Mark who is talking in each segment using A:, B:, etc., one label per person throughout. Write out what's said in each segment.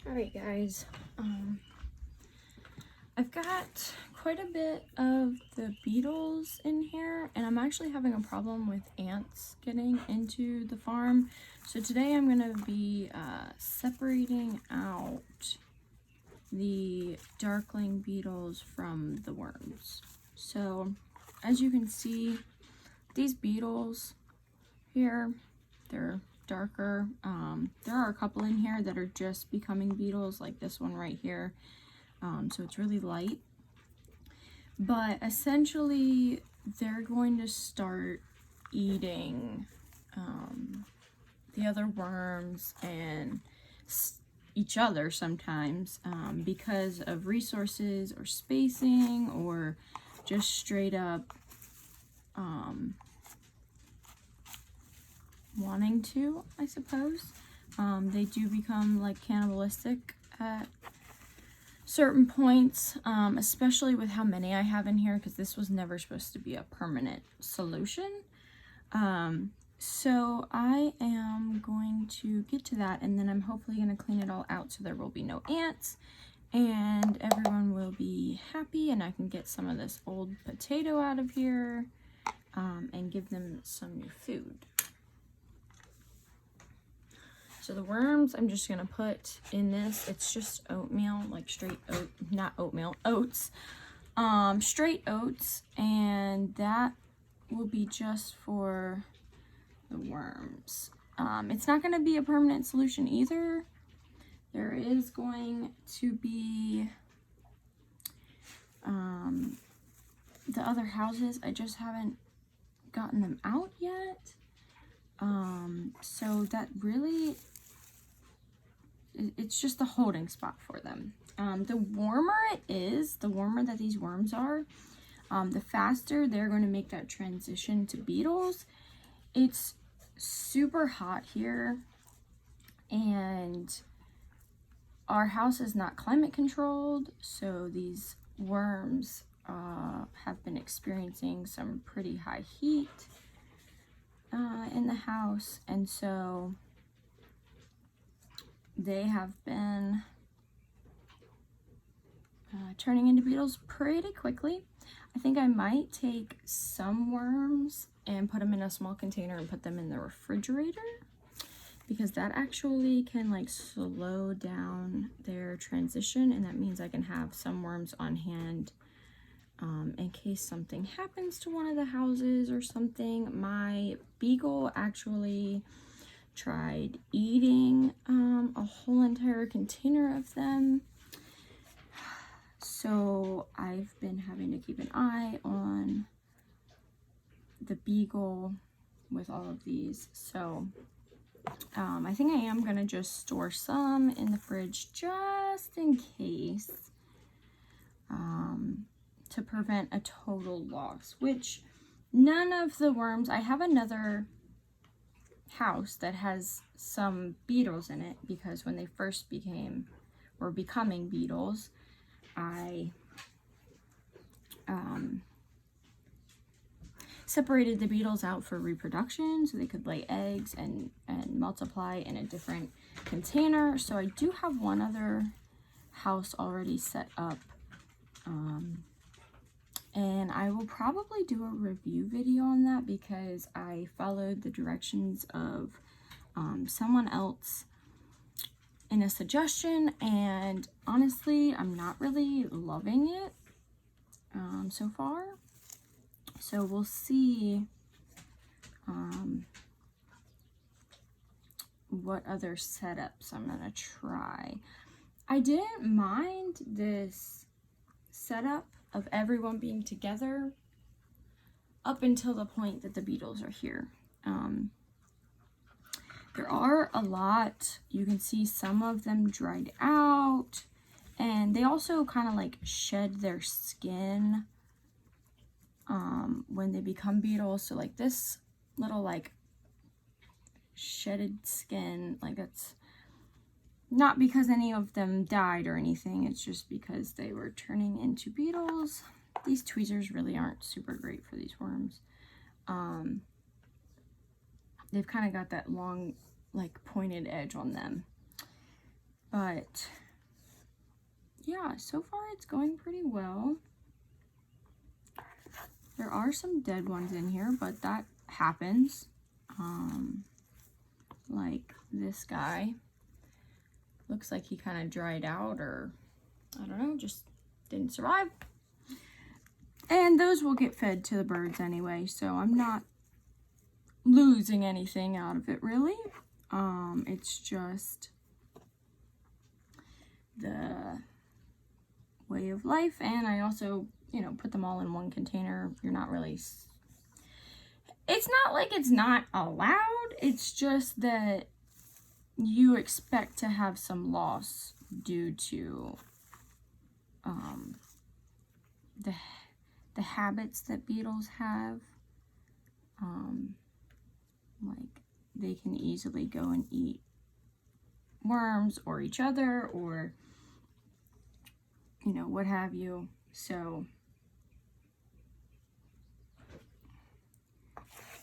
A: Alright guys, I've got quite a bit of the beetles in here, and I'm actually having a problem with ants getting into the farm. So today I'm going to be separating out the darkling beetles from the worms. So as you can see, these beetles here, they're darker. There are a couple in here that are just becoming beetles, like this one right here. So it's really light, but essentially they're going to start eating the other worms and each other sometimes because of resources or spacing, or just straight up wanting to, I suppose. They do become like cannibalistic at certain points, especially with how many I have in here, because this was never supposed to be a permanent solution. So I am going to get to that, and then I'm hopefully going to clean it all out so there will be no ants and everyone will be happy, and I can get some of this old potato out of here and give them some new food. So the worms I'm just going to put in this. It's just oatmeal, like straight oat, not oatmeal, oats. Straight oats, and that will be just for the worms. It's not going to be a permanent solution either. There is going to be the other houses. I just haven't gotten them out yet. So that really, it's just a holding spot for them. The warmer it is, the warmer that these worms are, the faster they're going to make that transition to beetles. It's super hot here, and our house is not climate controlled, so these worms have been experiencing some pretty high heat in the house, and so they have been turning into beetles pretty quickly. I think I might take some worms and put them in a small container and put them in the refrigerator, because that actually can like slow down their transition, and that means I can have some worms on hand in case something happens to one of the houses or something. My beagle actually tried eating a whole entire container of them, so I've been having to keep an eye on the beagle with all of these. So I think I am gonna just store some in the fridge just in case, to prevent a total loss, which none of the worms, I have another house that has some beetles in it, because when they first were becoming beetles, I separated the beetles out for reproduction so they could lay eggs and multiply in a different container. So I do have one other house already set up, and I will probably do a review video on that, because I followed the directions of someone else in a suggestion, and honestly I'm not really loving it so far. So we'll see what other setups I'm gonna try. I didn't mind this setup of everyone being together up until the point that the beetles are here. There are a lot. You can see some of them dried out, and they also kind of like shed their skin when they become beetles. So like this little like shedded skin, like that's not because any of them died or anything, it's just because they were turning into beetles. These tweezers really aren't super great for these worms. They've kind of got that long like pointed edge on them. But yeah, so far it's going pretty well. There are some dead ones in here, but that happens. Like this guy. Looks like he kind of dried out, or I don't know, just didn't survive. And those will get fed to the birds anyway, so I'm not losing anything out of it really. It's just the way of life, and I also, you know, put them all in one container. You're not really, it's not like it's not allowed, it's just that you expect to have some loss due to the habits that beetles have. Like they can easily go and eat worms or each other, or you know, what have you. So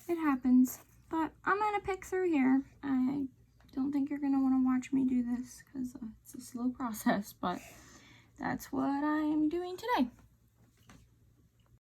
A: it happens, but I'm gonna pick through here. I don't think you're gonna want to watch me do this because it's a slow process, but that's what I'm doing today.